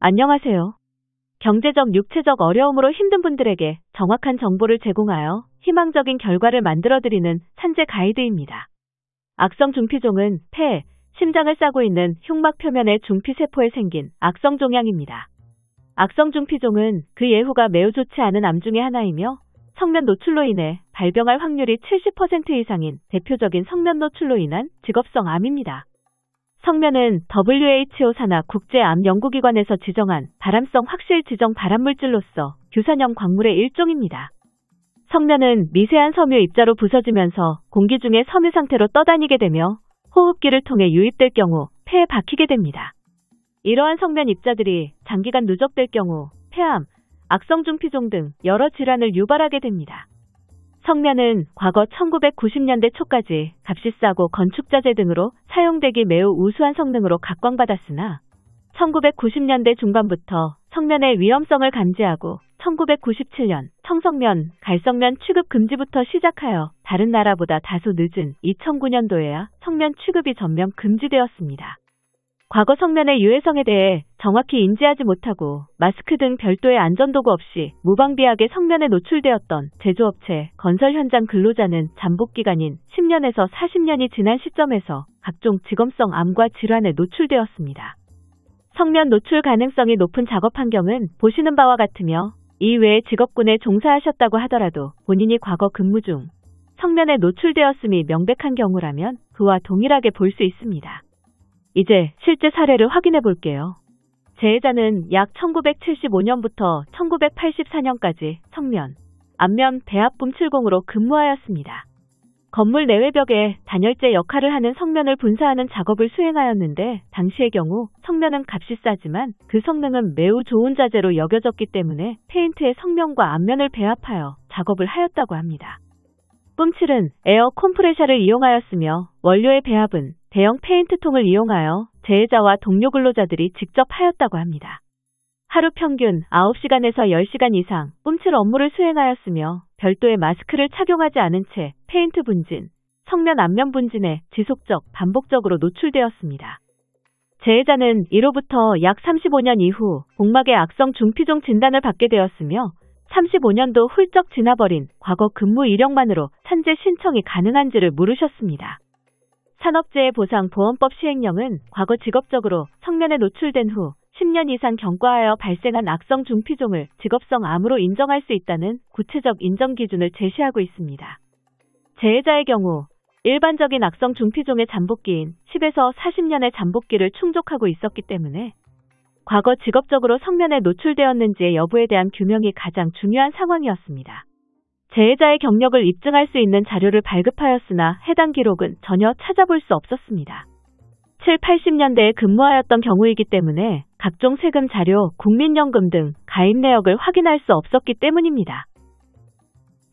안녕하세요. 경제적, 육체적 어려움으로 힘든 분들에게 정확한 정보를 제공하여 희망적인 결과를 만들어드리는 산재 가이드입니다. 악성 중피종은 폐, 심장을 싸고 있는 흉막 표면의 중피세포에 생긴 악성 종양입니다. 악성 중피종은 그 예후가 매우 좋지 않은 암 중의 하나이며 성면 노출로 인해 발병할 확률이 70% 이상인 대표적인 성면 노출로 인한 직업성 암입니다. 성면은 WHO 산하 국제암연구기관에서 지정한 발암성 확실 지정 발암물질로서 규산형 광물의 일종입니다. 성면은 미세한 섬유 입자로 부서지면서 공기 중에 섬유 상태로 떠다니게 되며 호흡기를 통해 유입될 경우 폐에 박히게 됩니다. 이러한 성면 입자들이 장기간 누적될 경우 폐암, 악성 중피종 등 여러 질환을 유발하게 됩니다. 성면은 과거 1990년대 초까지 값이 싸고 건축자재 등으로 사용되기 매우 우수한 성능으로 각광받았으나 1990년대 중반부터 성면의 위험성을 감지하고 1997년 청성면, 갈성면 취급 금지부터 시작하여 다른 나라보다 다소 늦은 2009년도에야 성면 취급이 전면 금지되었습니다. 과거 성면의 유해성에 대해 정확히 인지하지 못하고 마스크 등 별도의 안전도구 없이 무방비하게 성면에 노출되었던 제조업체, 건설 현장 근로자는 잠복기간인 10년에서 40년이 지난 시점에서 각종 직업성 암과 질환에 노출되었습니다. 성면 노출 가능성이 높은 작업 환경은 보시는 바와 같으며 이 외에 직업군에 종사하셨다고 하더라도 본인이 과거 근무 중 성면에 노출되었음이 명백한 경우라면 그와 동일하게 볼 수 있습니다. 이제 실제 사례를 확인해 볼게요. 재해자는 약 1975년부터 1984년까지 성면, 안면 배합붐 70으로 근무하였습니다. 건물 내외벽에 단열재 역할을 하는 성면을 분사하는 작업을 수행하였는데 당시의 경우 성면은 값이 싸지만 그 성능은 매우 좋은 자재로 여겨졌기 때문에 페인트의 성면과 안면을 배합하여 작업을 하였다고 합니다. 뿜칠은 에어 컴프레셔를 이용하였으며 원료의 배합은 대형 페인트통을 이용하여 재해자와 동료 근로자들이 직접 하였다고 합니다. 하루 평균 9시간에서 10시간 이상 뿜칠 업무를 수행하였으며 별도의 마스크를 착용하지 않은 채 페인트 분진, 성면 안면 분진에 지속적, 반복적으로 노출되었습니다. 재해자는 이로부터 약 35년 이후 복막의 악성 중피종 진단을 받게 되었으며 35년도 훌쩍 지나버린 과거 근무 이력만으로 산재 신청이 가능한지를 물으셨습니다. 산업재해보상보험법 시행령은 과거 직업적으로 성면에 노출된 후 10년 이상 경과하여 발생한 악성 중피종을 직업성 암으로 인정할 수 있다는 구체적 인정 기준을 제시하고 있습니다. 재해자의 경우 일반적인 악성 중피종의 잠복기인 10에서 40년의 잠복기를 충족하고 있었기 때문에 과거 직업적으로 성면에 노출되었는지의 여부에 대한 규명이 가장 중요한 상황이었습니다. 재해자의 경력을 입증할 수 있는 자료를 발급하였으나 해당 기록은 전혀 찾아볼 수 없었습니다. 7, 80년대에 근무하였던 경우이기 때문에 각종 세금 자료, 국민연금 등 가입 내역을 확인할 수 없었기 때문입니다.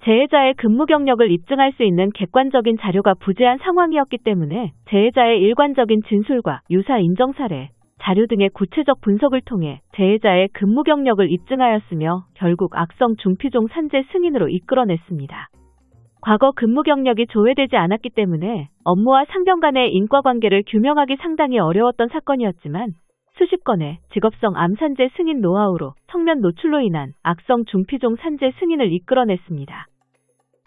재해자의 근무 경력을 입증할 수 있는 객관적인 자료가 부재한 상황이었기 때문에 재해자의 일관적인 진술과 유사 인정 사례, 자료 등의 구체적 분석을 통해 재해자의 근무 경력을 입증하였으며 결국 악성 중피종 산재 승인으로 이끌어냈습니다. 과거 근무 경력이 조회되지 않았기 때문에 업무와 상병 간의 인과관계를 규명하기 상당히 어려웠던 사건이었지만 수십 건의 직업성 암 산재 승인 노하우로 성면 노출로 인한 악성 중피종 산재 승인을 이끌어냈습니다.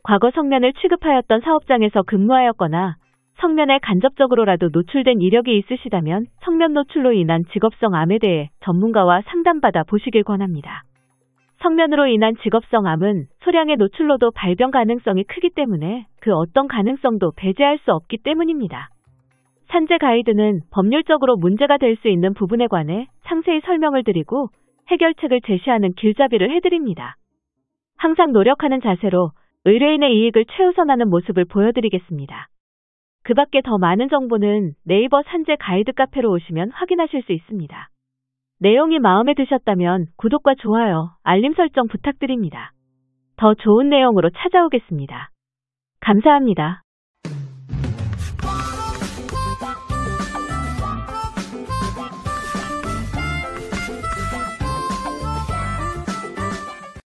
과거 성면을 취급하였던 사업장에서 근무하였거나 성면에 간접적으로라도 노출된 이력이 있으시다면 성면 노출로 인한 직업성 암에 대해 전문가와 상담받아 보시길 권합니다. 성면으로 인한 직업성 암은 소량의 노출로도 발병 가능성이 크기 때문에 그 어떤 가능성도 배제할 수 없기 때문입니다. 산재 가이드는 법률적으로 문제가 될 수 있는 부분에 관해 상세히 설명을 드리고 해결책을 제시하는 길잡이를 해드립니다. 항상 노력하는 자세로 의뢰인의 이익을 최우선하는 모습을 보여드리겠습니다. 그 밖에 더 많은 정보는 네이버 산재 가이드 카페로 오시면 확인하실 수 있습니다. 내용이 마음에 드셨다면 구독과 좋아요, 알림 설정 부탁드립니다. 더 좋은 내용으로 찾아오겠습니다. 감사합니다.